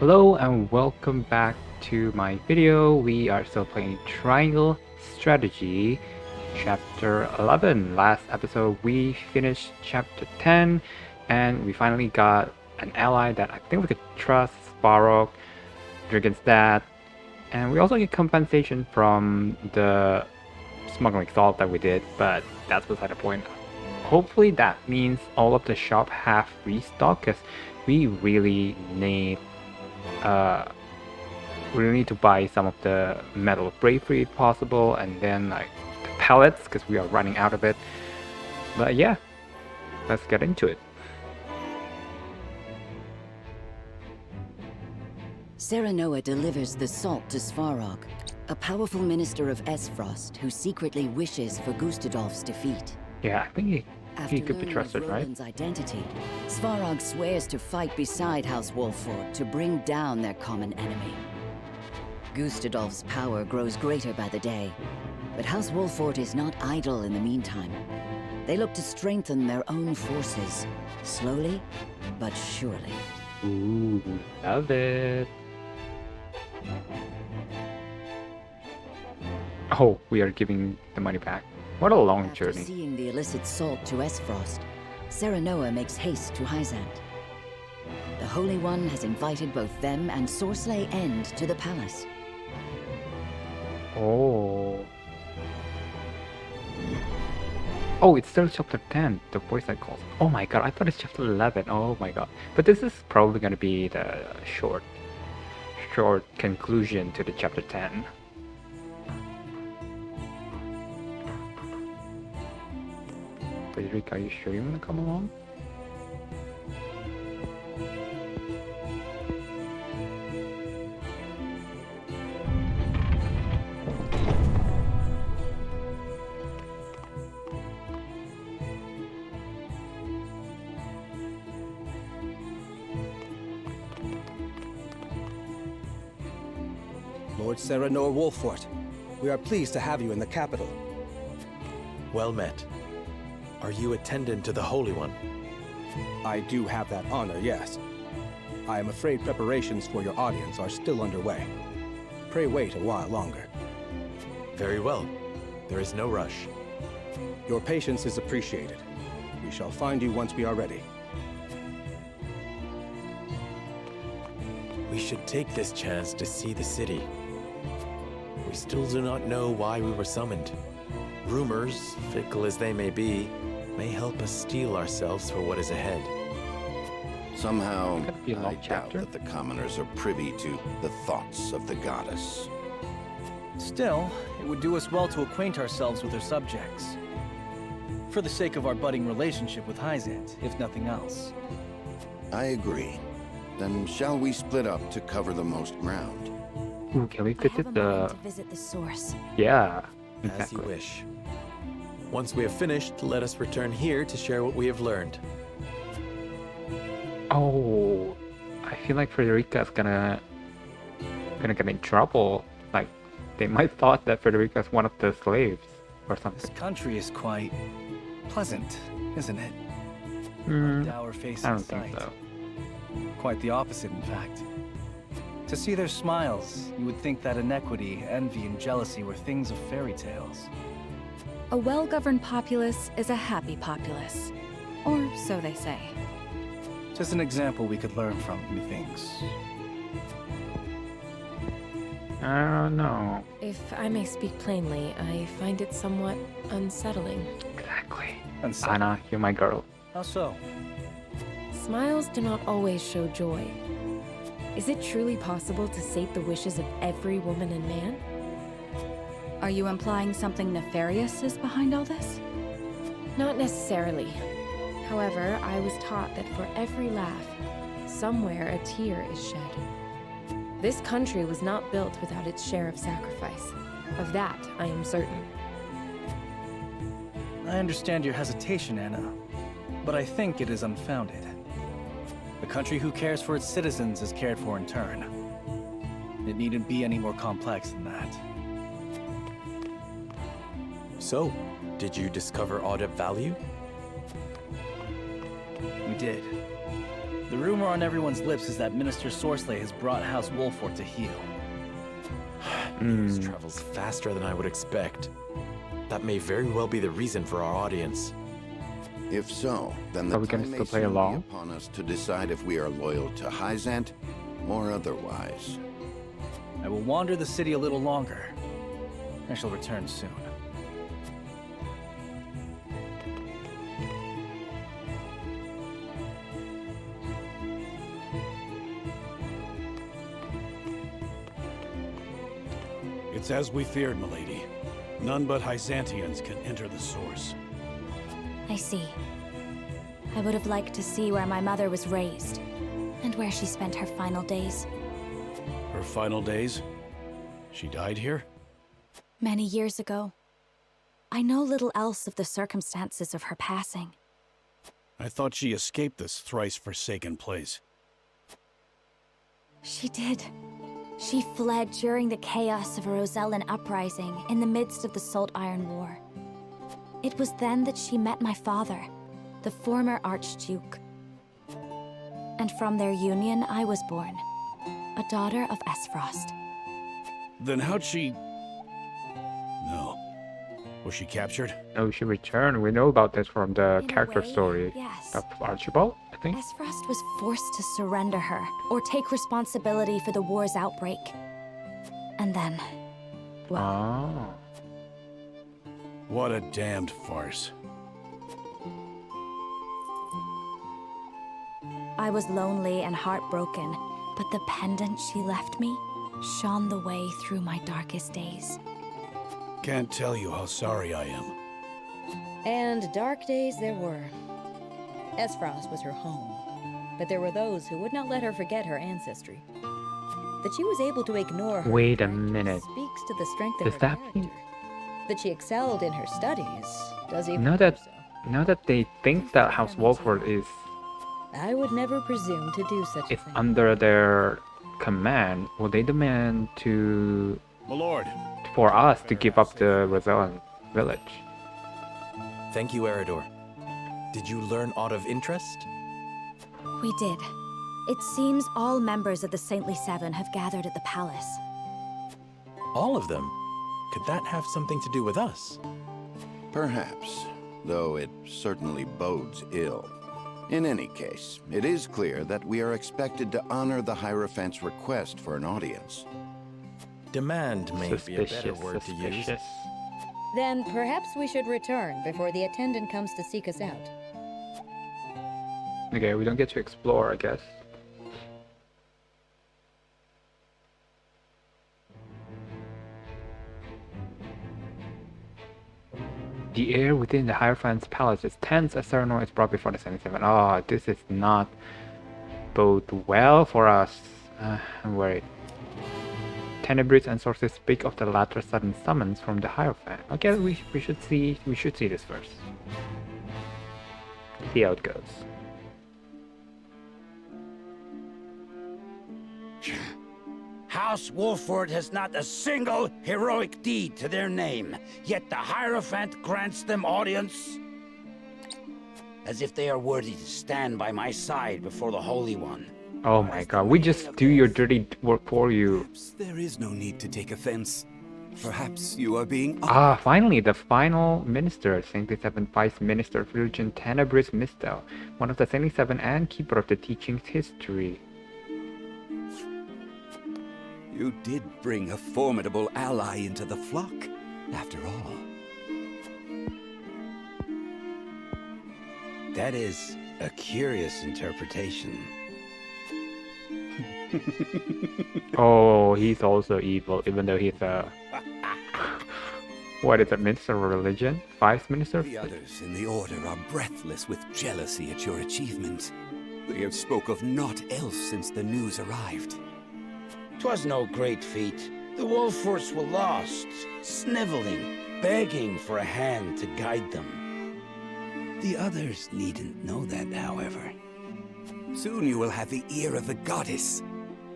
Hello and welcome back to my video. We are still playing Triangle Strategy Chapter 11. Last episode we finished Chapter 10 and we finally got an ally that I think we could trust, Sparrow, against that. And we also get compensation from the smuggling assault that we did, but that's beside the point. Hopefully that means all of the shop have restock because we really need to buy some of the metal of bravery if possible, and then like the pellets because we are running out of it. But yeah, let's get into it. Serenoa delivers the salt to Svarog, a powerful minister of Aesfrost who secretly wishes for Gustadolf's defeat. Yeah, I think he could be After trusted, right? Roland's identity, Svarog swears to fight beside House Wolffort to bring down their common enemy. Gustadolf's power grows greater by the day, but House Wolffort is not idle in the meantime. They look to strengthen their own forces, slowly but surely. Ooh, love it. Oh, we are giving the money back. What a long After journey. seeing the illicit salt to Aesfrost, Serenoa makes haste to Hyzante. The Holy One has invited both them and Sorcelay End to the palace. Oh. Oh, it's still chapter 10, the voice that calls. Oh my god, I thought it's chapter 11. Oh my god. But this is probably going to be the short conclusion to the chapter 10. Frederick, are you sure you want to come along? Lord Serenoa Wolffort, we are pleased to have you in the capital. Well met. Are you attendant to the Holy One? I do have that honor, yes. I am afraid preparations for your audience are still underway. Pray wait a while longer. Very well. There is no rush. Your patience is appreciated. We shall find you once we are ready. We should take this chance to see the city. We still do not know why we were summoned. Rumors, fickle as they may be, may help us steel ourselves for what is ahead. Somehow, Could be a long I doubt chapter. that the commoners are privy to the thoughts of the goddess. Still, it would do us well to acquaint ourselves with her subjects. For the sake of our budding relationship with Hyzante, if nothing else. I agree. Then shall we split up to cover the most ground? Ooh, can we I visit have a mind the... to visit the source. Yeah, As exactly. you wish. Once we have finished, let us return here to share what we have learned. Oh, I feel like Frederica's gonna get in trouble. Like, they might thought that Frederica's one of the slaves or This something. country is quite pleasant, isn't it? Hmm, Dour face I in don't think sight. so. Quite the opposite, in fact. To see their smiles, you would think that inequity, envy, and jealousy were things of fairy tales. A well-governed populace is a happy populace. Or so they say. Just an example we could learn from, methinks. I don't know. If I may speak plainly, I find it somewhat unsettling. Exactly. And so, Anna, you're my girl. how so? Smiles do not always show joy. Is it truly possible to sate the wishes of every woman and man? Are you implying something nefarious is behind all this? Not necessarily. However, I was taught that for every laugh, somewhere a tear is shed. This country was not built without its share of sacrifice. Of that, I am certain. I understand your hesitation, Anna, but I think it is unfounded. The country who cares for its citizens is cared for in turn. It needn't be any more complex than that. So, did you discover aught of value? We did. The rumor on everyone's lips is that Minister Sorcelet has brought House Wolford to heel. News travels faster than I would expect. That may very well be the reason for our audience. If so, then the Are we gonna time may still play soon be along? upon us to decide if we are loyal to Hyzante or otherwise. I will wander the city a little longer. I shall return soon. It's as we feared, milady. None but Hyzantians can enter the source. I see. I would have liked to see where my mother was raised, and where she spent her final days. Her final days? She died here? Many years ago. I know little else of the circumstances of her passing. I thought she escaped this thrice-forsaken place. She did. She fled during the chaos of a Rosellan uprising in the midst of the Saltiron War. It was then that she met my father, the former Archduke. And from their union, I was born, a daughter of Aesfrost. Then how'd she... No. Was she captured? No, she returned. We know about this from the In a character way, story yes. of Archibald, I think. Aesfrost was forced to surrender her, or take responsibility for the war's outbreak. And then, well, Oh. What a damned farce. I was lonely and heartbroken, but the pendant she left me shone the way through my darkest days. Can't tell you how sorry I am. And dark days there were. Aesfrost was her home, but there were those who would not let her forget her ancestry. That she was able to ignore her Wait a practice minute. speaks to the strength of Does her that character. mean- That she excelled in her studies does even Now more that so. now that they think that House Wolford is I would never presume to do such a thing. under their command, will they demand to My lord, for us to give up the Rosellan village? Thank you, Eridor. Did you learn aught of interest? We did. It seems all members of the Saintly Seven have gathered at the palace. All of them? Could that have something to do with us? Perhaps, though it certainly bodes ill. In any case, it is clear that we are expected to honor the Hierophant's request for an audience. Demand may be a better Suspicious, word to use. suspicious. Then perhaps we should return before the attendant comes to seek us out. Okay, we don't get to explore, I guess. The air within the Hierophant's palace is tense as ceremony is brought before the 77. Oh, this is not bode well for us. I'm worried. Tenebrous and sources speak of the latter sudden summons from the Hierophant. Okay, we should see this first. See how it goes. House Wolford has not a single heroic deed to their name, yet the Hierophant grants them audience? As if they are worthy to stand by my side before the Holy One. Oh my god, we just do your dirty work for you. Perhaps there is no need to take offense. Perhaps you are being... Ah, finally, the final minister, Saintly Seven Vice Minister of Religion, Tenebrous Mistel, one of the Saintly Seven and keeper of the teaching's history. You did bring a formidable ally into the flock, after all. That is a curious interpretation. Oh, he's also evil, even though he's a... What is it, Minister of Religion? Vice Minister? The others in the Order are breathless with jealousy at your achievement. They have spoke of naught else since the news arrived. 'Twas no great feat. The Wolfords were lost, sniveling, begging for a hand to guide them. The others needn't know that, however. Soon you will have the ear of the goddess.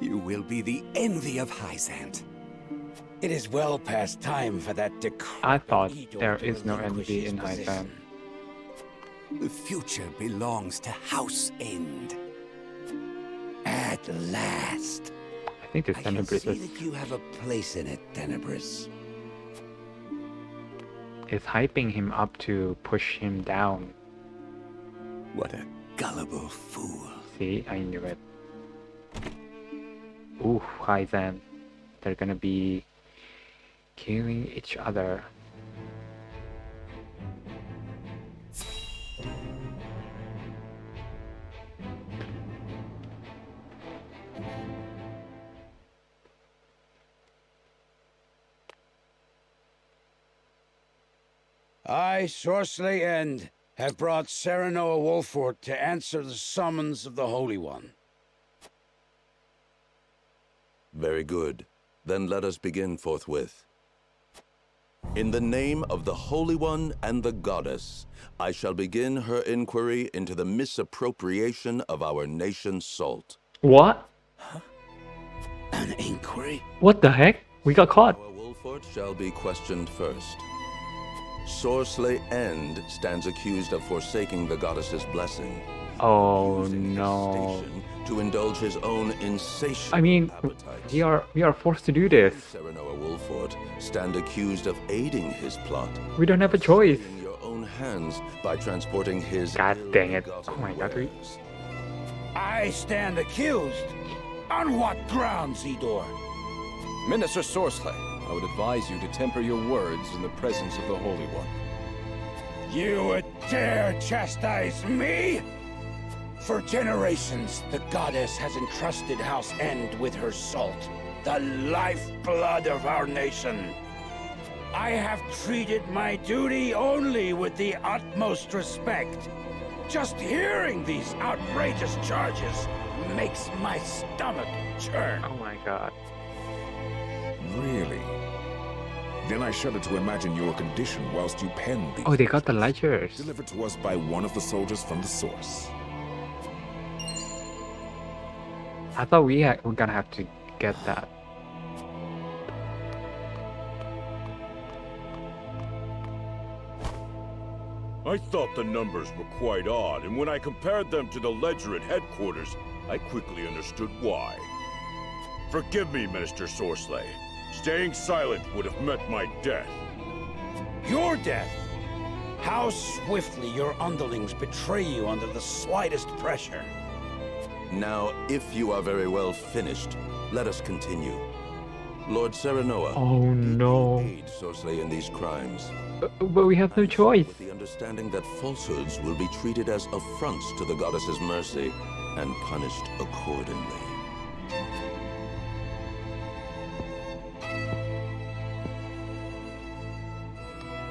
You will be the envy of Hyzante. It is well past time for that I thought decrepit there to is no relinquish envy his in position. Hyzante. The future belongs to House End. At last. I think this I can Tenebris see that you have a place in it, Tenebris. is hyping him up to push him down. What a gullible fool. See, I knew it. Ooh, Hyzante. They're gonna be killing each other. I, Sorceley End, have brought Serenoa Wolfort to answer the summons of the Holy One. Very good. Then let us begin forthwith. In the name of the Holy One and the Goddess, I shall begin her inquiry into the misappropriation of our nation's salt. What? An inquiry? What the heck? We got caught. Our Wolfort shall be questioned first. Sorceley End stands accused of forsaking the goddess's blessing. Oh using his no. station to indulge his own insatiable I mean, appetites. we are forced to do this. Serenoa Wolfort stand accused of aiding his plot. We don't have a choice. In your own hands by transporting his God dang it. ill-gotten Oh my god, we... wares. I stand accused? On what grounds, Idor? Minister Sorceley, I would advise you to temper your words in the presence of the Holy One. You would dare chastise me? For generations, the goddess has entrusted House End with her salt, the lifeblood of our nation. I have treated my duty only with the utmost respect. Just hearing these outrageous charges makes my stomach churn. Oh my god. Really? Then I shudder to imagine your condition whilst you pen these. Oh, they got the ledgers. Delivered to us by one of the soldiers from the source. I thought we're gonna have to get that. I thought the numbers were quite odd, and when I compared them to the ledger at headquarters, I quickly understood why. Forgive me, Minister Sorceley. Staying silent would have meant my death. Your death? How swiftly your underlings betray you under the slightest pressure. Now, if you are very well finished, let us continue. Lord Serenoa, Oh no. aid Sorceley in these crimes. But we have no choice. With the understanding that falsehoods will be treated as affronts to the goddess's mercy and punished accordingly.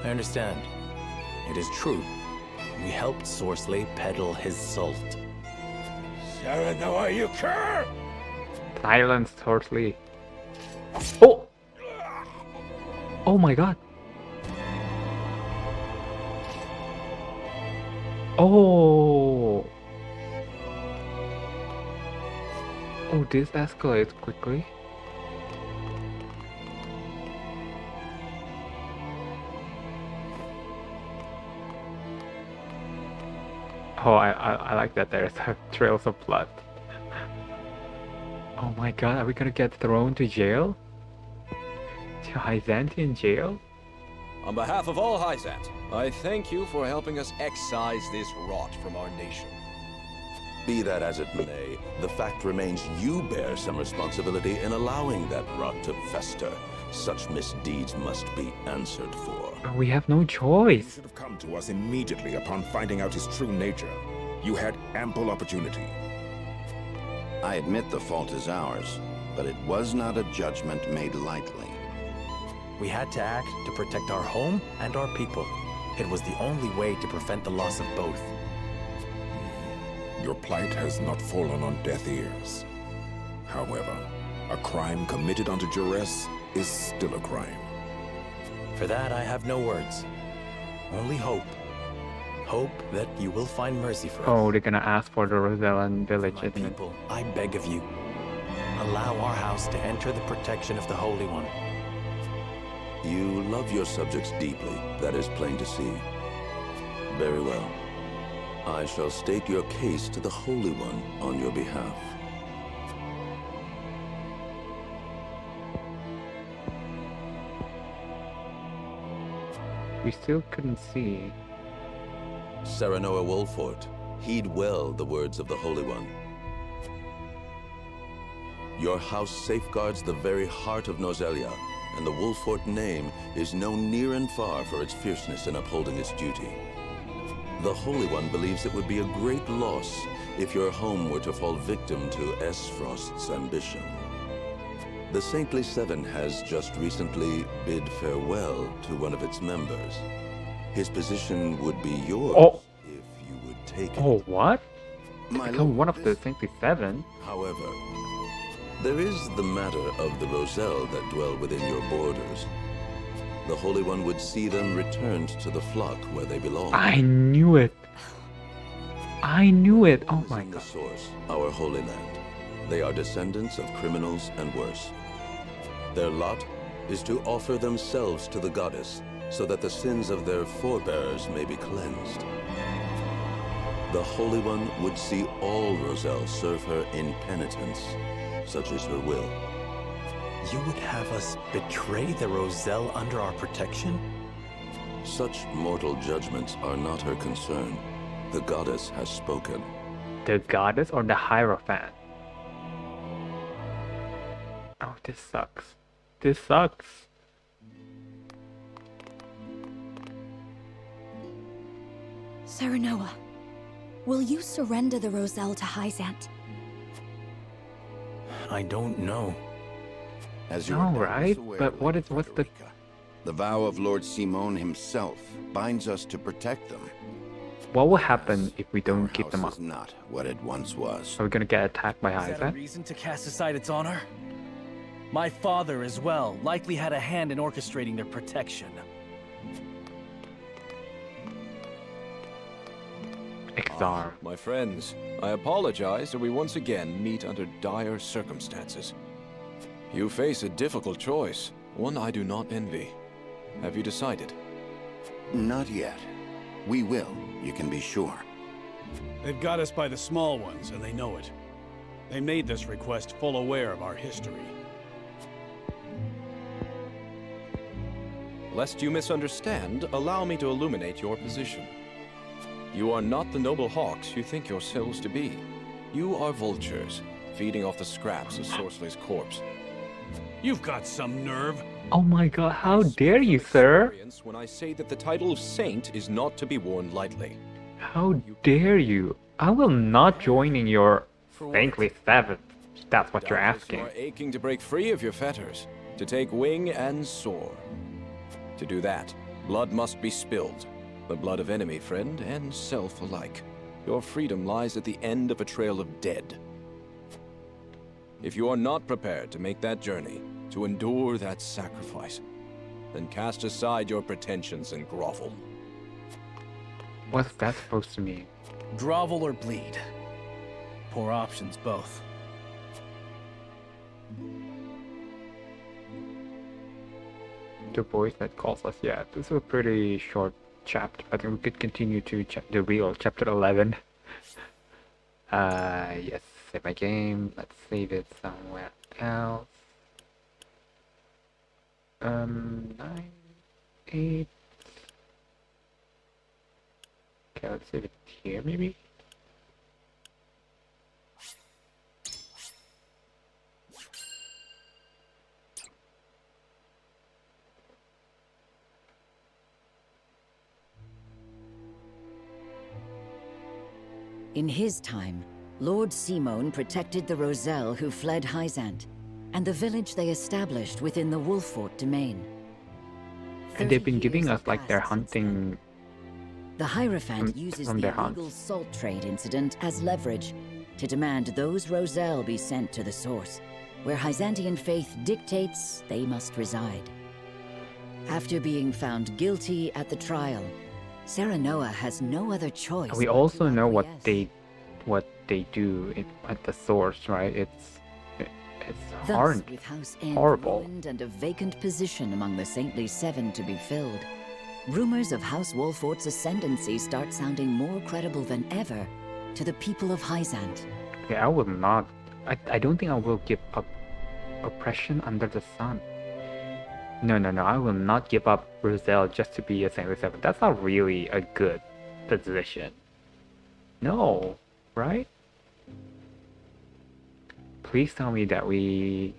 I understand. It is true. We helped Sorceley peddle his salt. Serenoa, you cur! Silence, Sorceley. Oh! Oh my god. Oh! Oh, this escalates quickly. Oh, I like that there's trails of blood. Oh my god, are we gonna get thrown to jail? To Hyzante in jail? On behalf of all Hyzante, I thank you for helping us excise this rot from our nation. Be that as it may, the fact remains you bear some responsibility in allowing that rot to fester. Such misdeeds must be answered for. We have no You choice. should have come to us immediately upon finding out his true nature. You had ample opportunity. I admit the fault is ours, but it was not a judgment made lightly. We had to act to protect our home and our people. It was the only way to prevent the loss of both. Your plight has not fallen on deaf ears. However, a crime committed under duress is still a crime. For that, I have no words. Only hope. Hope that you will find mercy for us. Oh, they're gonna ask for the Rosellan village, My isn't it? people, I beg of you, allow our house to enter the protection of the Holy One. You love your subjects deeply, that is plain to see. Very well. I shall state your case to the Holy One on your behalf. We still couldn't see. Serenoa Wolfort, heed well the words of the Holy One. Your house safeguards the very heart of Norzelia, and the Wolfort name is known near and far for its fierceness in upholding its duty. The Holy One believes it would be a great loss if your home were to fall victim to Aesfrost's ambition. The Saintly Seven has just recently bid farewell to one of its members. His position would be yours if you would take it. Oh, what? My Become one lord, of the Saintly Seven? However, there is the matter of the Roselle that dwell within your borders. The Holy One would see them returned to the flock where they belong. I knew it. I knew it. Oh my In the god. source, our Holy Land. They are descendants of criminals and worse. Their lot is to offer themselves to the goddess so that the sins of their forebears may be cleansed. The Holy One would see all Roselle serve her in penitence, such is her will. You would have us betray the Roselle under our protection? Such mortal judgments are not her concern. The goddess has spoken. The goddess or the Hierophant? Oh, this sucks. This sucks. Serenoa, will you surrender the Roselle to Hyzante? I don't know. As you No, are doubtless right? aware, But what Lady is what's the Frederica, the vow of Lord Simon himself binds us to protect them. what will happen if we don't Our keep them house up? is not what it once was. Are we gonna get attacked by Is that a Hyzante? reason to cast aside its honor? My father, as well, likely had a hand in orchestrating their protection. Exar. My friends, I apologize that we once again meet under dire circumstances. You face a difficult choice, one I do not envy. Have you decided? Not yet. We will, you can be sure. They've got us by the small ones, and they know it. They made this request full aware of our history. Lest you misunderstand, allow me to illuminate your position. You are not the noble hawks you think yourselves to be. You are vultures, feeding off the scraps of Sorceley's corpse. You've got some nerve. Oh my god, how dare you, sir? When I say that the title of saint is not to be worn lightly. How dare you? I will not join in your Saintly Seven. That's what you're Doubtless asking. You are aching to break free of your fetters, to take wing and soar. To do that, blood must be spilled. The blood of enemy, friend, and self alike. Your freedom lies at the end of a trail of dead. If you are not prepared to make that journey, to endure that sacrifice, then cast aside your pretensions and grovel. What's that supposed to mean? Grovel or bleed. Poor options, both. The voice that calls us. Yeah, this is a pretty short chapter. I think we could continue to the real chapter 11. Yes, save my game. Let's save it somewhere else. 9, 8. Okay, let's save it here maybe. In his time, Lord Simon protected the Roselle who fled Hyzante, and the village they established within the Wolfort domain. And they've been giving us like their hunting. The Hierophant uses from the their illegal hunts. salt trade incident as leverage to demand those Roselle be sent to the source, where Hyzantean faith dictates they must reside. After being found guilty at the trial, Serenoa has no other choice. We also know what they do at the source, right? It's Thus, with House End horrible. ruined and a vacant position among the Saintly Seven to be filled, rumors of House Wolfort's ascendancy start sounding more credible than ever to the people of Hyzante. Okay, I will not. I don't think I will give up oppression under the sun. No, no, no. I will not give up Roselle just to be a Saintly 7. That's not really a good position. No, right? Please tell me that we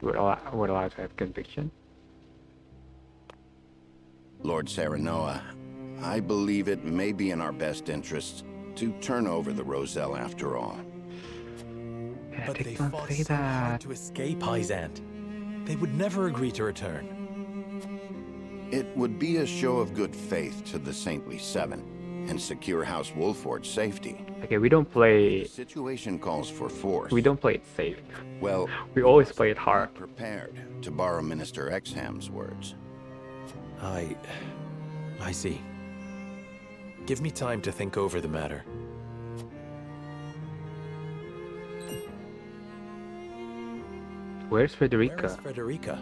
would allow to have conviction. Lord Serenoa, I believe it may be in our best interests to turn over the Roselle after all. But they fought so hard to escape, Hyzante. They would never agree to return. It would be a show of good faith to the Saintly Seven and secure House Wolford's safety. Okay, we don't play... The situation calls for force. We don't play it safe. Well, we always play it hard. Prepared, to borrow Minister Exham's words. I see. Give me time to think over the matter. Where's Frederica? Where is Frederica?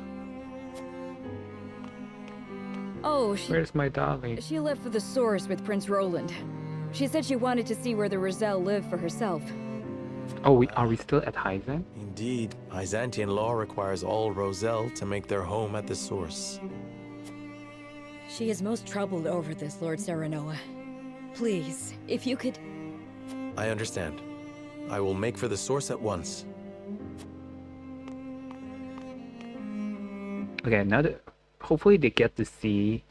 Oh, Where's my darling? She left for the source with Prince Roland. She said she wanted to see where the Roselle lived for herself. Oh, are we still at Hyzante? Indeed, Hyzantean law requires all Roselle to make their home at the source. She is most troubled over this, Lord Serenoa. Please, if you could... I understand. I will make for the source at once. Okay, now that hopefully they get to see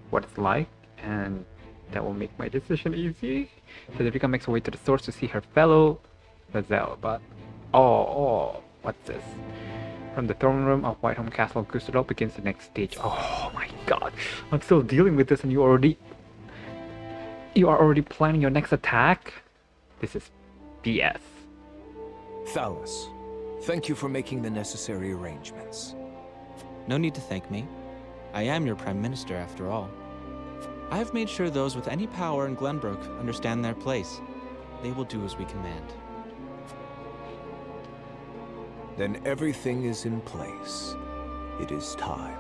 what it's like, and that will make my decision easy. Federica makes her way to the source to see her fellow Roselle, but what's this? From the throne room of Whiteholm Castle, Gustadolf begins the next stage. Oh my god, I'm still dealing with this, and you are already planning your next attack? This is BS. Thalus, thank you for making the necessary arrangements. No need to thank me. I am your Prime Minister, after all. I have made sure those with any power in Glenbrook understand their place. They will do as we command. Then everything is in place. It is time.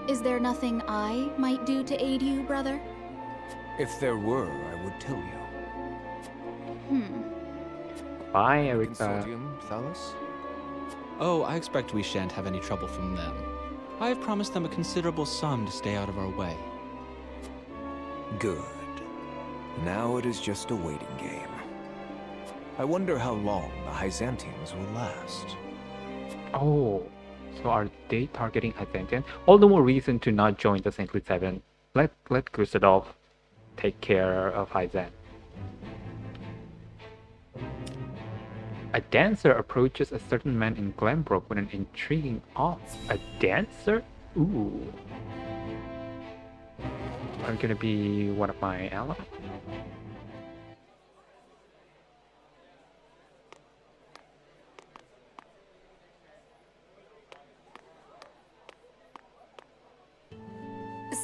Is there nothing I might do to aid you, brother? If there were, I would tell you. Bye, Erica. Consortium, Thalus? Oh, I expect we shan't have any trouble from them. I have promised them a considerable sum to stay out of our way. Good. Now it is just a waiting game. I wonder how long the Hyzantians will last. Oh, so are they targeting Hyzantian? All the more reason to not join the Saintly Seven. Let Gustadolf take care of Hyzante. A dancer approaches a certain man in Glenbrook with an intriguing offer. A dancer? Ooh. Are you gonna be one of my allies?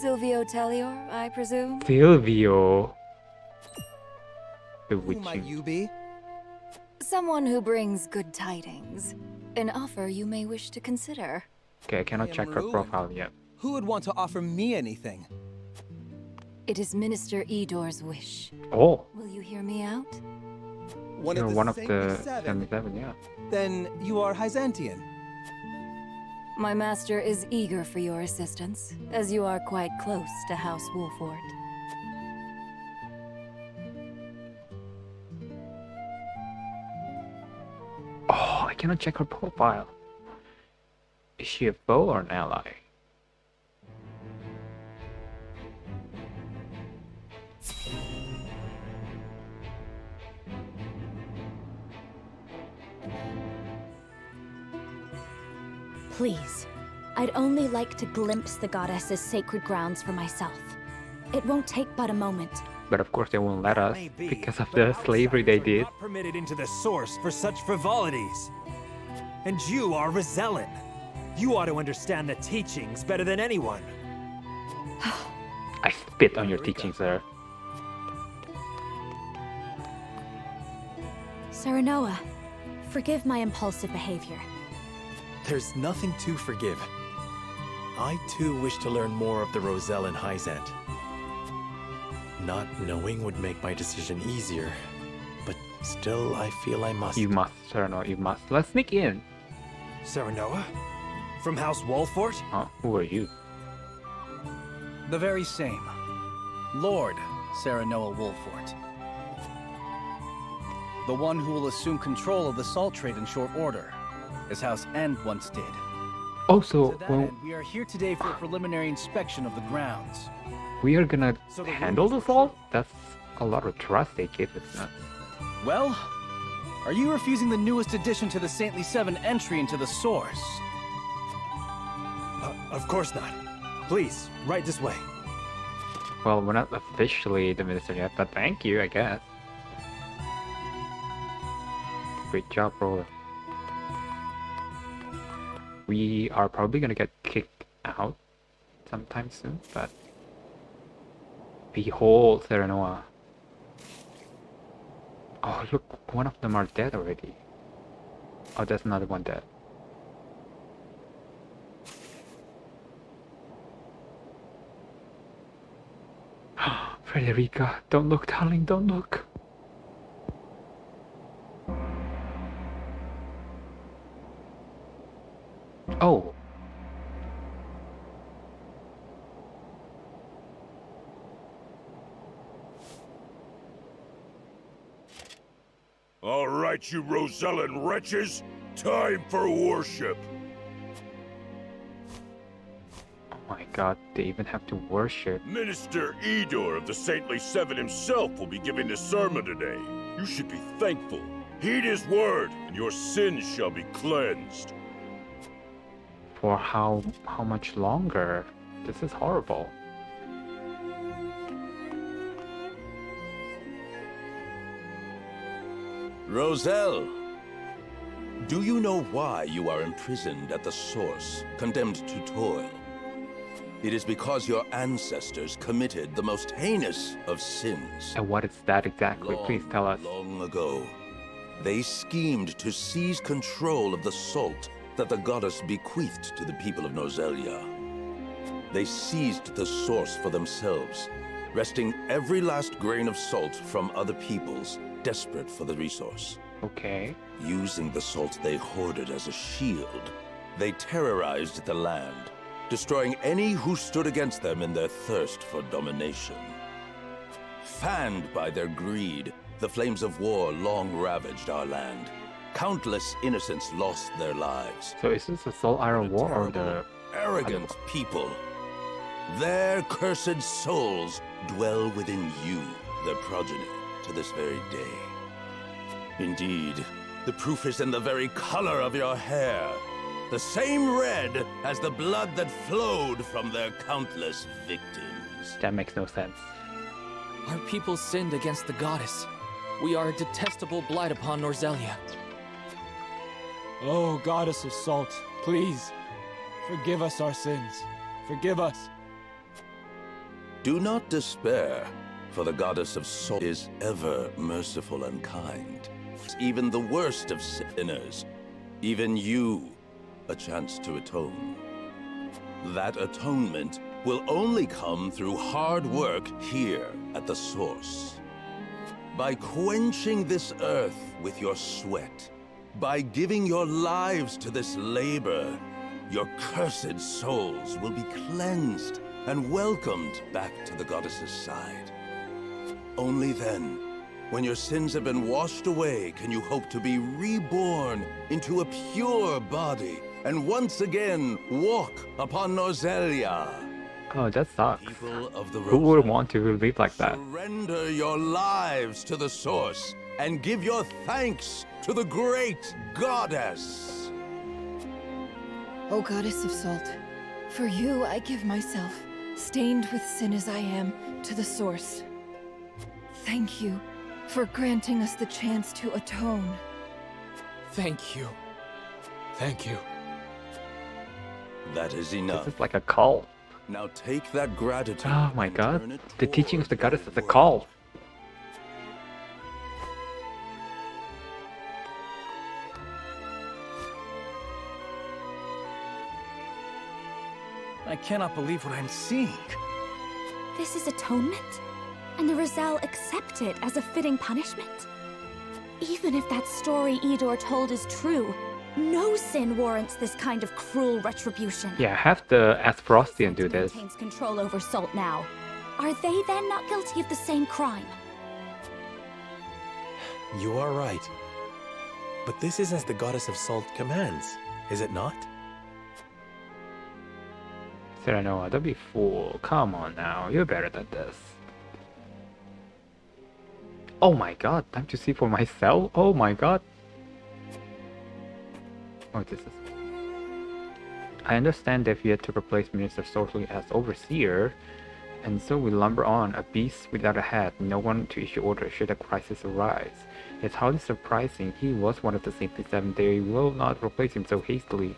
Silvio Tellior, I presume? Silvio. The Who might you be? Someone who brings good tidings. An offer you may wish to consider. Okay, I cannot check her profile yet. Who would want to offer me anything? It is Minister Edor's wish. Oh. Will you hear me out? You're one of the 77, yeah. Then you are Hyzantian. My master is eager for your assistance, as you are quite close to House Wolford. Oh, I cannot check her profile. Is she a foe or an ally? Please, I'd only like to glimpse the goddess's sacred grounds for myself. It won't take but a moment. But of course they won't let us because of the slavery they did. Not permitted into the source for such frivolities. And you are Rosellan. You ought to understand the teachings better than anyone. I spit on your teachings, sir. Serenoa, forgive my impulsive behavior. There's nothing to forgive. I too wish to learn more of the Roselle and Hyzante. Not knowing would make my decision easier, but still I feel I must. You must, Serenoa, you must. Let's sneak in. Serenoa? From House Wolfort? Huh? Who are you? The very same. Lord Serenoa Wolfort. The one who will assume control of the salt trade in short order, as House End once did. Oh, so To that end, we are here today for a preliminary inspection of the grounds. we are gonna So the handle this all? That's a lot of trust they give us. Well, are you refusing the newest addition to the Saintly Seven entry into the source? Of course not. Please, right this way. Well, we're not officially the minister yet, but thank you, I guess. Great job, bro. We are probably gonna get kicked out sometime soon, but behold, Serenoa. Oh, look, one of them are dead already. Oh, there's another one dead. Frederica, don't look, darling, don't look. Oh. All right, you Rosellan wretches, time for worship. Oh my god, they even have to worship. Minister Edor of the Saintly Seven himself will be giving a sermon today. You should be thankful. Heed his word, and your sins shall be cleansed. For how much longer? This is horrible. Roselle, do you know why you are imprisoned at the source, condemned to toil? It is because your ancestors committed the most heinous of sins. And what is that exactly? Please tell us. Long ago, they schemed to seize control of the salt that the goddess bequeathed to the people of Norzelia. They seized the source for themselves, wresting every last grain of salt from other peoples, desperate for the resource. Okay. Using the salt they hoarded as a shield, they terrorized the land, destroying any who stood against them in their thirst for domination. Fanned by their greed, the flames of war long ravaged our land. Countless innocents lost their lives. So is this a Saltiron War or the... Arrogant people. Their cursed souls dwell within you, their progeny, to this very day. Indeed, the proof is in the very color of your hair. The same red as the blood that flowed from their countless victims. That makes no sense. Our people sinned against the goddess. We are a detestable blight upon Norzelia. Oh, goddess of salt, please, forgive us our sins. Forgive us. Do not despair, for the goddess of salt is ever merciful and kind. Even the worst of sinners, even you, a chance to atone. That atonement will only come through hard work here at the source. By quenching this earth with your sweat, by giving your lives to this labor, your cursed souls will be cleansed and welcomed back to the goddess's side. Only then, when your sins have been washed away, can you hope to be reborn into a pure body and once again walk upon Norzelia. Oh, that sucks. People of the Who would want to live like that? Surrender your lives to the source and give your thanks to the great goddess. O goddess of salt, for you I give myself, stained with sin as I am, to the source. Thank you for granting us the chance to atone. Thank you. Thank you. That is enough. This is like a cult. Now take that gratitude. Oh my god. The teaching of the goddess is a cult. I cannot believe what I'm seeing. This is atonement? And the Roselle accept it as a fitting punishment? Even if that story Edor told is true, No sin warrants this kind of cruel retribution. Yeah, have the Aesfrostian do this. Maintains control over Salt now. Are they then not guilty of the same crime? You are right. But this is as the goddess of salt commands, is it not? Serenoa, don't be fool. Come on now, you're better than this. Oh my god, time to see for myself? Oh my god. Oh, this is... I understand they've yet to replace Minister Sorcery as Overseer, and so we lumber on, a beast without a head, no one to issue orders should a crisis arise. It's hardly surprising, he was one of the Saintly Seven, they will not replace him so hastily.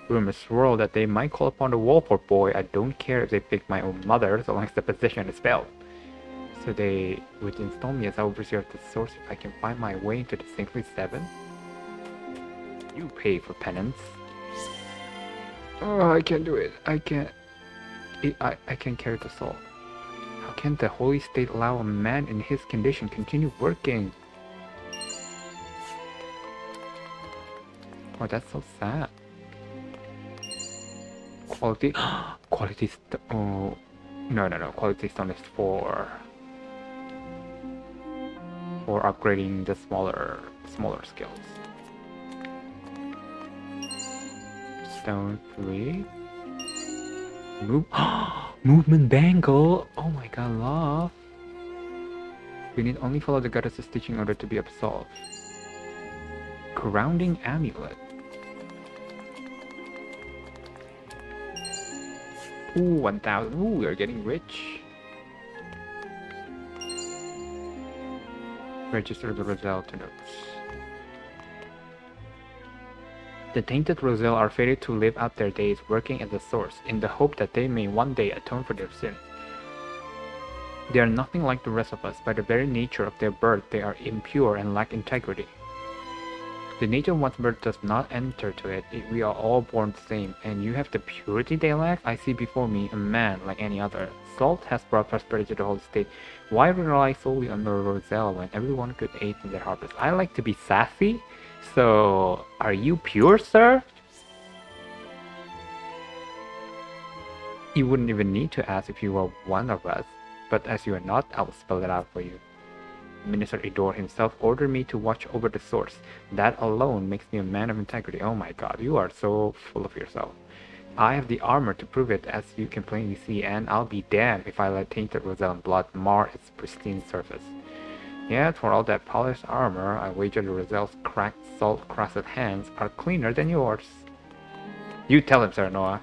Rumors swirl that they might call upon the Wolford boy. I don't care if they pick my own mother, so long as the position is filled. So they would install me as Overseer of the Source if I can find my way into the Saintly Seven? You pay for penance. Oh, I can't do it. I can't carry the soul. How can the Holy State allow a man in his condition continue working? Oh, that's so sad. Quality... Quality... Oh... No. Quality stone is for upgrading the smaller skills. Stone 3. Movement bangle! Oh my god, love! We need only follow the goddess's teaching in order to be absolved. Grounding amulet. Ooh, 1000. Ooh, we are getting rich. Register the Roselle to notes. The tainted Roselle are fated to live out their days working at the source, in the hope that they may one day atone for their sins. They are nothing like the rest of us. By the very nature of their birth, they are impure and lack integrity. The nature of one's birth does not enter to it. We are all born the same, and you have the purity they lack? I see before me a man like any other. Salt has brought prosperity to the Holy State. Why rely solely on the Roselle when everyone could aid in their harvest? I like to be sassy. So, are you pure, sir? You wouldn't even need to ask if you were one of us, but as you are not, I will spell it out for you. Minister Idor himself ordered me to watch over the source. That alone makes me a man of integrity. Oh my god, you are so full of yourself. I have the armor to prove it, as you can plainly see, and I'll be damned if I let tainted Roselle blood mar its pristine surface. Yet, for all that polished armor, I wager the Roselle's cracked, salt-crusted hands are cleaner than yours. You tell him, Sir Noah.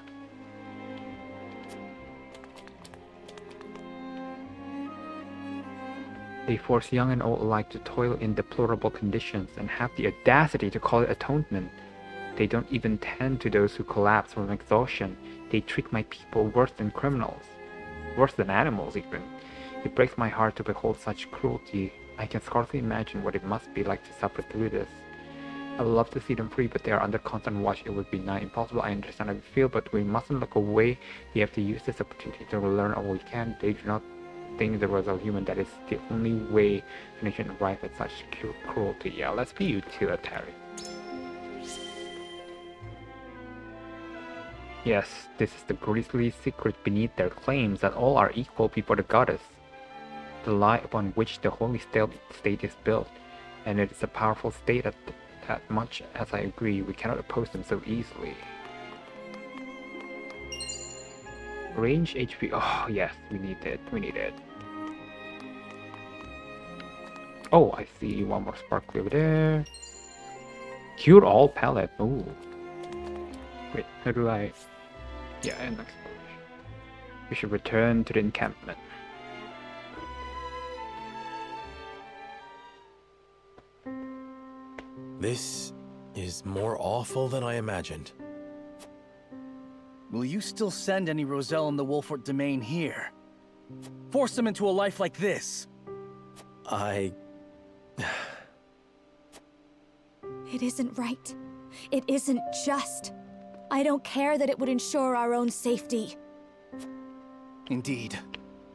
They force young and old alike to toil in deplorable conditions and have the audacity to call it atonement. They don't even tend to those who collapse from exhaustion. They treat my people worse than criminals. Worse than animals, even. It breaks my heart to behold such cruelty. I can scarcely imagine what it must be like to suffer through this. I would love to see them free, but they are under constant watch. It would be nigh impossible. I understand how you feel, but we mustn't look away. We have to use this opportunity to learn all we can. They do not think the Roselle human. That is the only way the nation arrive at such cruelty. Yeah, let's be utilitarian. Yes, this is the grisly secret beneath their claims that all are equal before the goddess. The lie upon which the holy state is built, and it is a powerful state that much as I agree, we cannot oppose them so easily. Range HP, oh yes, we need it. Oh, I see one more sparkly over there. Cure all palette, ooh. Wait, how do I... Yeah, and exploration. We should return to the encampment. This is more awful than I imagined. Will you still send any Roselle in the Wolfort domain here? Force them into a life like this? It isn't right. It isn't just. I don't care that it would ensure our own safety. Indeed.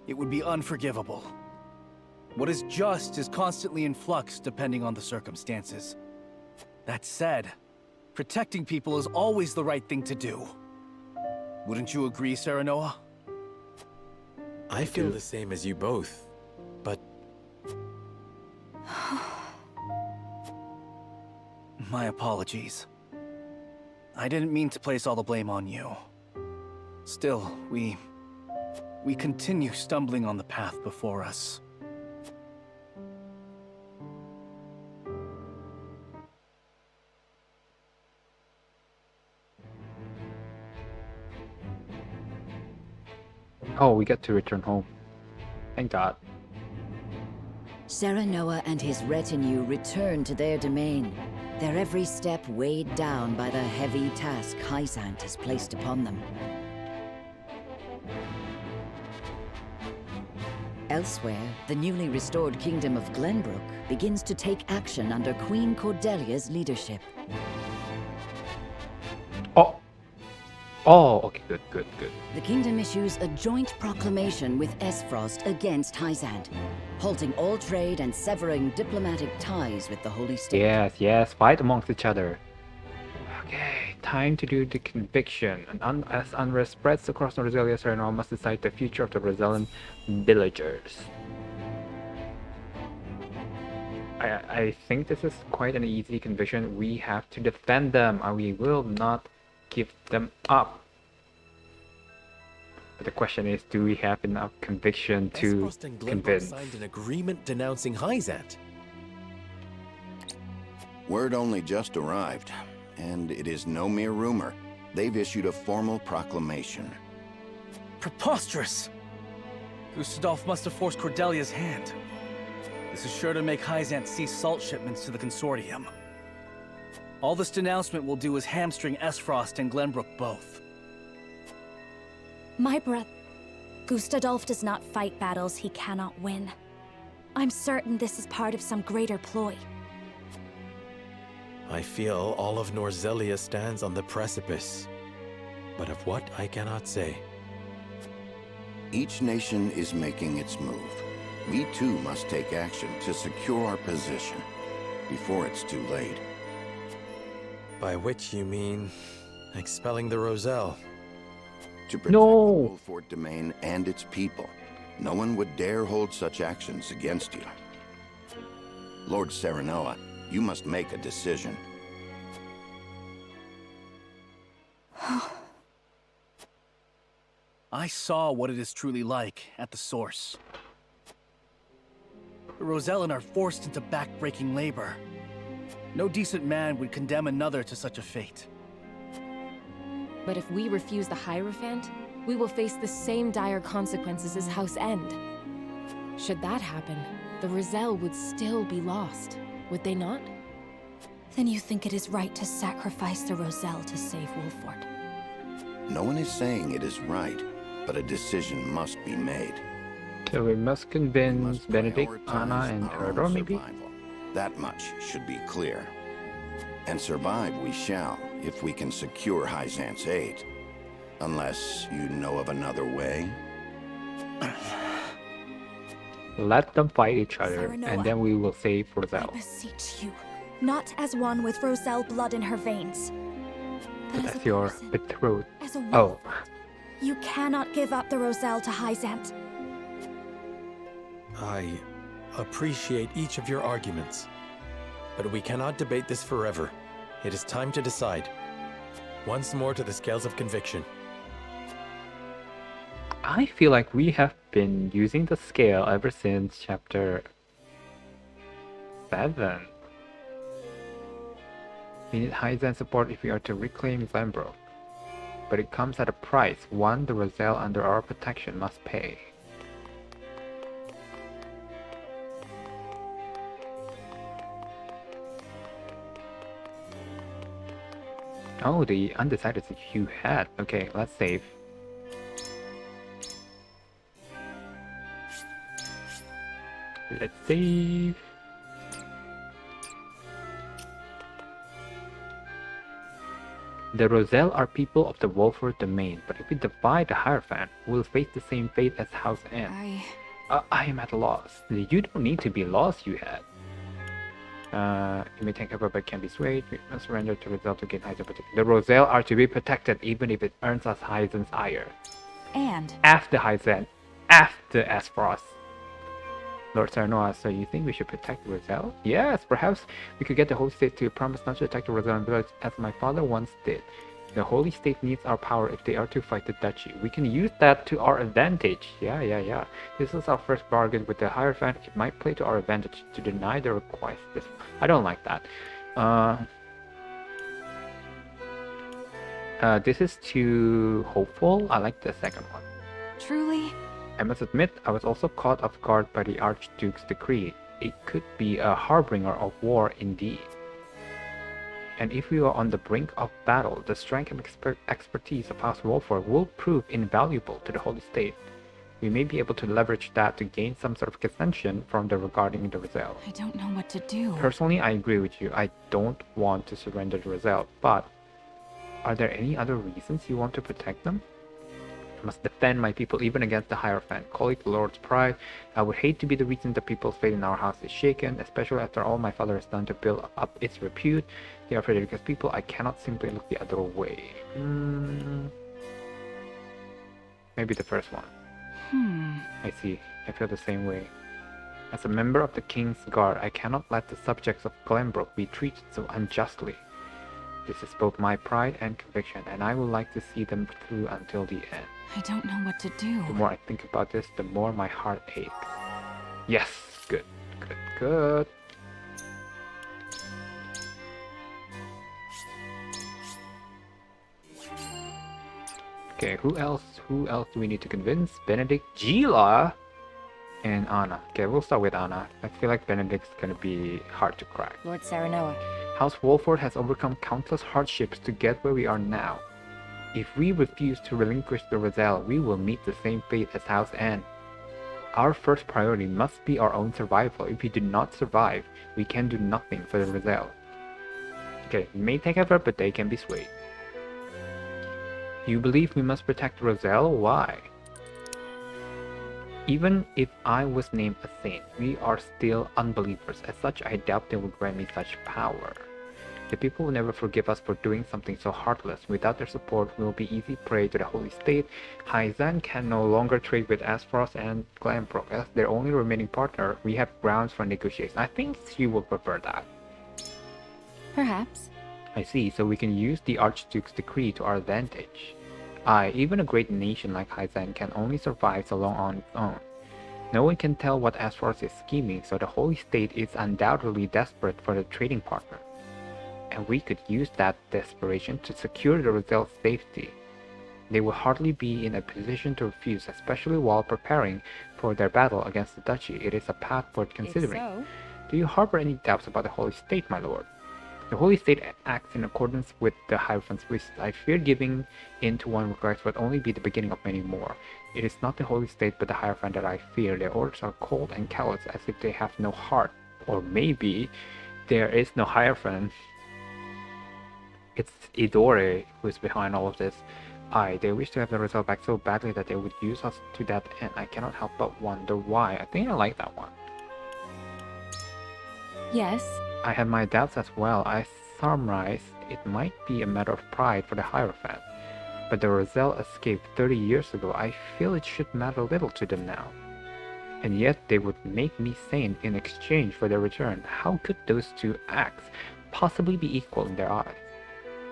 It would be unforgivable. What is just is constantly in flux depending on the circumstances. That said, Protecting people is always the right thing to do. Wouldn't you agree, Serenoa? I feel the same as you both, but... My apologies. I didn't mean to place all the blame on you. Still, we continue stumbling on the path before us. Oh, we get to return home. Thank God. Serenoa and his retinue return to their domain, their every step weighed down by the heavy task Hyzante has placed upon them. Elsewhere, the newly restored kingdom of Glenbrook begins to take action under Queen Cordelia's leadership. Oh, okay, good. The kingdom issues a joint proclamation with Aesfrost against Hyzante, halting all trade and severing diplomatic ties with the Holy State. Yes, fight amongst each other. Okay, time to do the conviction. As unrest spreads across Norzelia, Serenoa must decide the future of the Rosellan villagers. I think this is quite an easy conviction. We have to defend them, and we will not give them up. But the question is, do we have enough conviction to Aesfrost and Glenbrook convince? signed an agreement denouncing Hyzante. Word only just arrived, and it is no mere rumor. They've issued a formal proclamation. Preposterous! Gustadolf must have forced Cordelia's hand. This is sure to make Hyzante cease salt shipments to the consortium. All this denouncement will do is hamstring Aesfrost and Glenbrook both. My brother... Gustadolf does not fight battles he cannot win. I'm certain this is part of some greater ploy. I feel all of Norzelia stands on the precipice. But of what, I cannot say. Each nation is making its move. We too must take action to secure our position before it's too late. By which you mean expelling the Roselle? To protect the Wolfort domain and its people. No one would dare hold such actions against you. Lord Serenoa, you must make a decision. I saw what it is truly like at the source. The Rosellan are forced into back-breaking labor. No decent man would condemn another to such a fate. But if we refuse the Hierophant, we will face the same dire consequences as House End. Should that happen, the Roselle would still be lost, would they not? Then you think it is right to sacrifice the Roselle to save Wolfort? No one is saying it is right, but a decision must be made. So we must convince Benedict, Anna, and Theodore, maybe? That much should be clear. And survive we shall, if we can secure Hyzante's aid. Unless you know of another way. Let them fight each other, Serenoa, and then we will save Roselle. I beseech you, not as one with Roselle blood in her veins. But that's your betrothed. As a Oh. You cannot give up the Roselle to Hyzante. I appreciate each of your arguments. But we cannot debate this forever. It is time to decide. Once more to the scales of conviction. I feel like we have been using the scale ever since chapter 7. We need Hyzante support if we are to reclaim Glenbrook. But it comes at a price, one the Roselle under our protection must pay. Oh, the undecided you had. Okay, let's save. Let's save. The Roselle are people of the Wolfort domain, but if we divide the Hierophant, we'll face the same fate as House End. I am at a loss. You don't need to be lost, you had. It may take effort but can be swayed. We must surrender to Roselle to gain Hyzante protection. The Roselle are to be protected even if it earns us Hyzante's ire. And After Hyzante. After Aesfrost. Lord Sarnoa, so you think we should protect Roselle? Yes, perhaps we could get the Holy State to promise not to attack the Rosellan village as my father once did. The Holy State needs our power if they are to fight the Duchy. We can use that to our advantage. Yeah. This is our first bargain with the Hierophant. It might play to our advantage to deny the request. I don't like that. This is too hopeful. I like the second one. truly, I must admit, I was also caught off guard by the Archduke's decree. It could be a harbinger of war indeed. And if we are on the brink of battle, the strength and expertise of House Wolford will prove invaluable to the Holy State. We may be able to leverage that to gain some sort of concession from the regarding the Roselle. I don't know what to do. Personally, I agree with you. I don't want to surrender the Roselle, but are there any other reasons you want to protect them? I must defend my people even against the Hierophant. Call it the Lord's pride. I would hate to be the reason the people's faith in our house is shaken, especially after all my father has done to build up its repute. They are Frederica's people. I cannot simply look the other way. Maybe the first one. I see. I feel the same way. As a member of the King's Guard, I cannot let the subjects of Glenbrook be treated so unjustly. This is both my pride and conviction, and I would like to see them through until the end. I don't know what to do. The more I think about this, the more my heart aches. Yes! Good. Okay, who else do we need to convince? Benedict, Gila, and Anna. Okay, we'll start with Anna. I feel like Benedict's gonna be hard to crack. Lord Saranoa. House Wolford has overcome countless hardships to get where we are now. If we refuse to relinquish the Roselle, we will meet the same fate as House N. Our first priority must be our own survival. If we do not survive, we can do nothing for the Roselle. Okay, it may take effort, but they can be swayed. You believe we must protect the Roselle? Why? Even if I was named a saint, we are still unbelievers. As such, I doubt they would grant me such power. The people will never forgive us for doing something so heartless. Without their support, we will be easy prey to the Holy State. Hyzante can no longer trade with Aesfrost and Glenbrook. As their only remaining partner, we have grounds for negotiation. I think she will prefer that. Perhaps. I see, so we can use the Archduke's decree to our advantage. Even a great nation like Hyzante can only survive so long on its own. No one can tell what Aesfrost is scheming, so the Holy State is undoubtedly desperate for a trading partner. And we could use that desperation to secure the Roselle's safety. They will hardly be in a position to refuse, especially while preparing for their battle against the Duchy. It is a path worth considering. If so, Do you harbor any doubts about the Holy State, my lord? The Holy State acts in accordance with the Hierophant's wishes. I fear giving in to one request would only be the beginning of many more. It is not the Holy State but the Hierophant that I fear. Their orders are cold and callous, as if they have no heart. Or maybe there is no Hierophant. It's Idore who is behind all of this. They wish to have the Roselle back so badly that they would use us to that end. I cannot help but wonder why. I think I like that one. Yes. I have my doubts as well. I surmise it might be a matter of pride for the Hierophant. But the Roselle escaped 30 years ago. I feel it should matter little to them now. And yet they would make me saint in exchange for their return. How could those two acts possibly be equal in their eyes?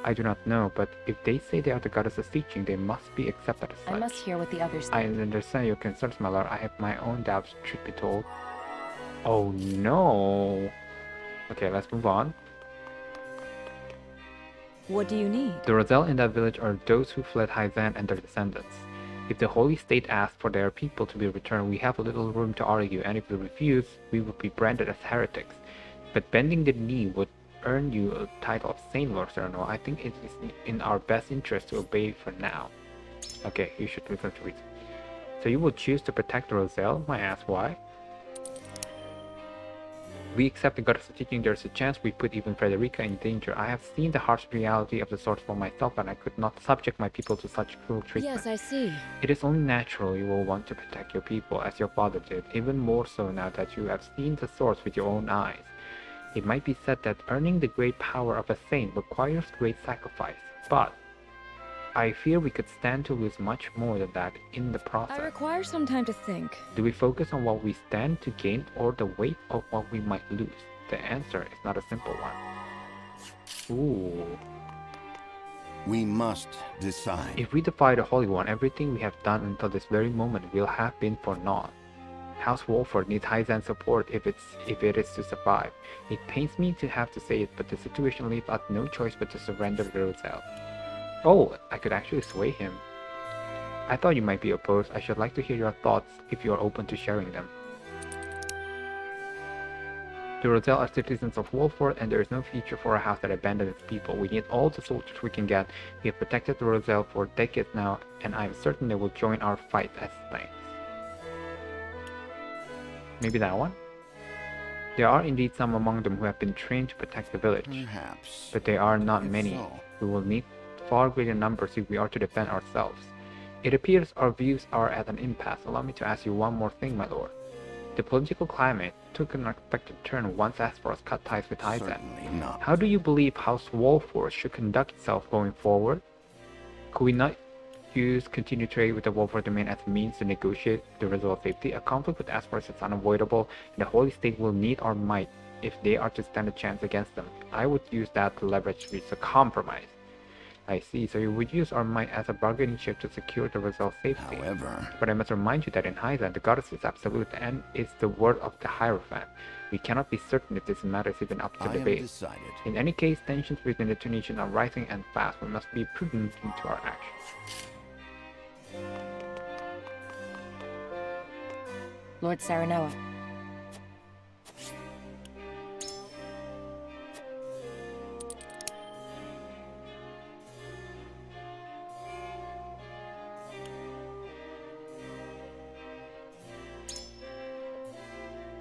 I do not know, but if they say they are the goddess's teaching, they must be accepted as such. I must hear what the others I think. understand your concerns, my lord. I have my own doubts, truth be told. Oh no! Okay, let's move on. What do you need? The Roselle in that village are those who fled Hyzante and their descendants. If the Holy State asks for their people to be returned, we have little room to argue, and if we refuse, we would be branded as heretics. But bending the knee would earn you a title of Saint, Lord Sereno. I think it is in our best interest to obey for now. Okay, you should listen to reason. So you will choose to protect the Roselle? May I ask why? We accept the goddess' teaching. There's a chance we put even Frederica in danger. I have seen the harsh reality of the source for myself, and I could not subject my people to such cruel treatment. Yes, I see. It is only natural you will want to protect your people, as your father did, even more so now that you have seen the source with your own eyes. It might be said that earning the great power of a saint requires great sacrifice, but I fear we could stand to lose much more than that in the process. I require some time to think. Do we focus on what we stand to gain or the weight of what we might lose? The answer is not a simple one. Ooh. We must decide. If we defy the Holy One, everything we have done until this very moment will have been for naught. House Wolford needs Hyzante's support if it is to survive. It pains me to have to say it, but the situation leaves us no choice but to surrender the Roselle. Oh, I could actually sway him. I thought you might be opposed. I should like to hear your thoughts if you are open to sharing them. The Roselle are citizens of Wolford, and there is no future for a house that abandons its people. We need all the soldiers we can get. We have protected the Roselle for decades now, and I am certain they will join our fight as thanks. Maybe that one? There are indeed some among them who have been trained to protect the village. Perhaps. But they are not If many. so. We will need far greater numbers if we are to defend ourselves. It appears our views are at an impasse. Allow me to ask you one more thing, my lord. The political climate took an unexpected turn once Aesfrost cut ties with Hyzante. Certainly not. How do you believe House Wolford should conduct itself going forward? Could we not use continued trade with the Wolford domain as a means to negotiate the result of safety? A conflict with Aesfrost is unavoidable, and the Holy State will need our might if they are to stand a chance against them. I would use that to leverage to reach a compromise. I see, so you would use our might as a bargaining chip to secure the result's safety. However, but I must remind you that in Hyzante, the goddess is absolute and is the word of the Hierophant. We cannot be certain if this matter is even up to I am debate. decided. In any case, tensions between the two nations are rising and fast. We must be prudent into our actions. Lord Saranoa.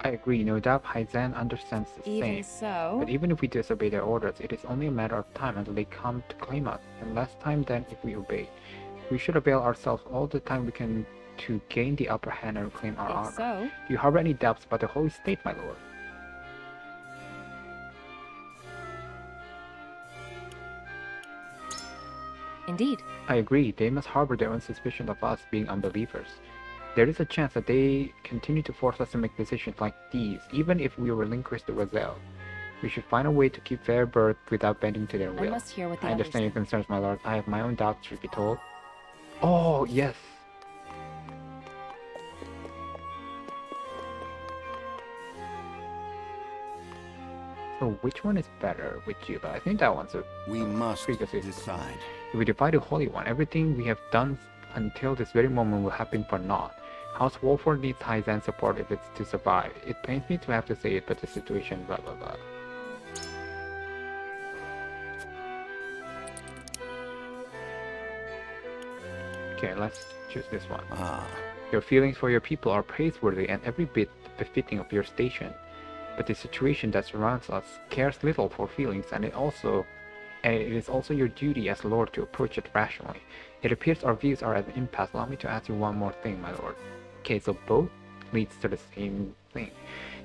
I agree, no doubt Hyzante understands the same. Even so... But even if we disobey their orders, it is only a matter of time until they come to claim us, and less time than if we obey. We should avail ourselves all the time we can to gain the upper hand and reclaim our honor. so... Do you harbor any doubts about the Holy State, my lord? Indeed. I agree, they must harbor their own suspicion of us being unbelievers. There is a chance that they continue to force us to make decisions like these, even if we relinquish the Roselle. We should find a way to keep fair birth without bending to their will. I must hear what the I others understand your think. concerns, my lord. I have my own doubts, truth be told. Oh, yes. So which one is better with you? But I think that one's a We must decide. If we defy the Holy One, everything we have done until this very moment will have been for naught. House Wolford needs Hyzante's support if it's to survive. It pains me to have to say it, but the situation blah blah blah. Okay, let's choose this one. Your feelings for your people are praiseworthy and every bit befitting of your station. But the situation that surrounds us cares little for feelings, and it is also your duty as Lord to approach it rationally. It appears our views are at an impasse. Allow me to ask you one more thing, my lord. Okay, so both leads to the same thing.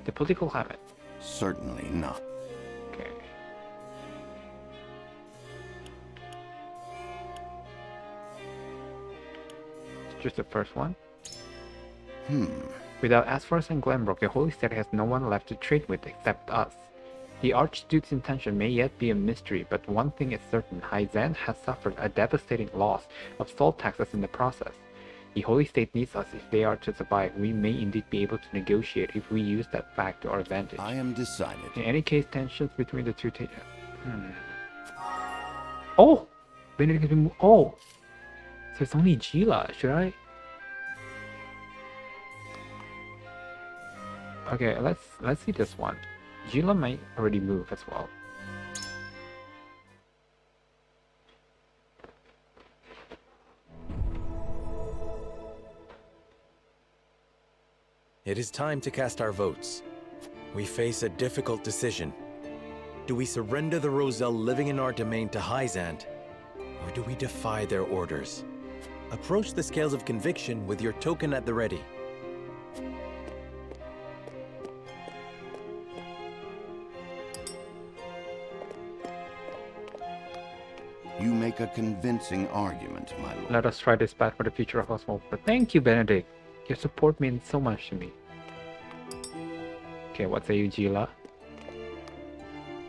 The political climate. Certainly not. Okay. It's just the first one. Without Aesfrost and Glenbrook, the Holy State has no one left to trade with except us. The Archduke's intention may yet be a mystery, but one thing is certain: Hyzante has suffered a devastating loss of salt taxes in the process. The Holy State needs us if they are to survive. We may indeed be able to negotiate if we use that fact to our advantage. I am decided. In any case, tensions between the two Oh! Benedict has been moved. Oh! So it's only Gila. Should I? Okay, let's see this one. Gila might already move as well. It is time to cast our votes. We face a difficult decision. Do we surrender the Roselle living in our domain to Hyzante, or do we defy their orders? Approach the scales of conviction with your token at the ready. You make a convincing argument, my lord. Let us try this path for the future of us all. But thank you, Benedict. Your support means so much to me. Okay, what say you, Gila?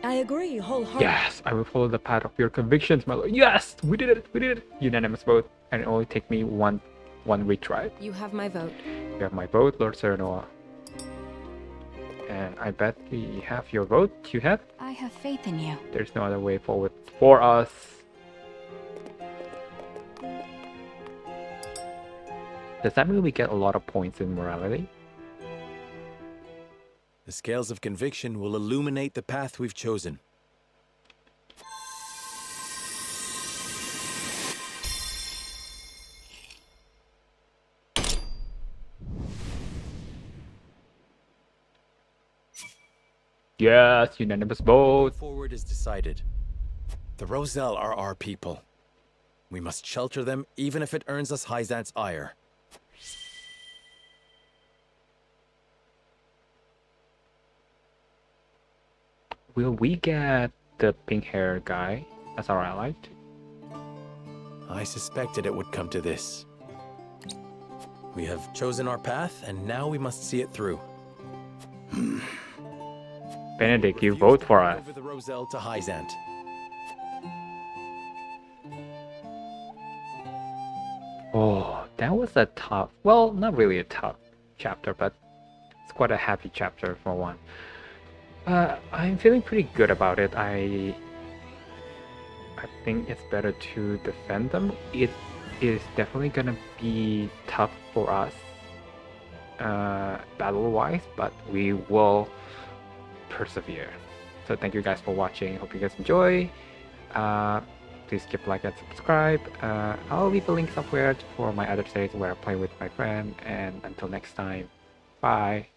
I agree wholeheartedly. Yes, I will follow the path of your convictions, my lord. Yes, we did it. We did it. Unanimous vote, and it only take me one retry. You have my vote. You have my vote, Lord Serenoa. And I bet we have your vote. You have? I have faith in you. There's no other way forward for us. Does that mean we get a lot of points in morality? The scales of conviction will illuminate the path we've chosen. Yes, unanimous vote. Forward is decided. The Roselle are our people. We must shelter them, even if it earns us Hyzante's ire. Will we get the pink hair guy as our ally? I suspected it would come to this. We have chosen our path, and now we must see it through. Benedict, you vote for us. Over the Roselle to Hyzante. Oh, that was a tough, well, not really a tough chapter, but it's quite a happy chapter for one. I'm feeling pretty good about it. I think it's better to defend them. It is definitely gonna be tough for us, battle-wise, but we will persevere. So thank you guys for watching. Hope you guys enjoy. Please give a like and subscribe. I'll leave a link somewhere for my other series where I play with my friend. And until next time, bye.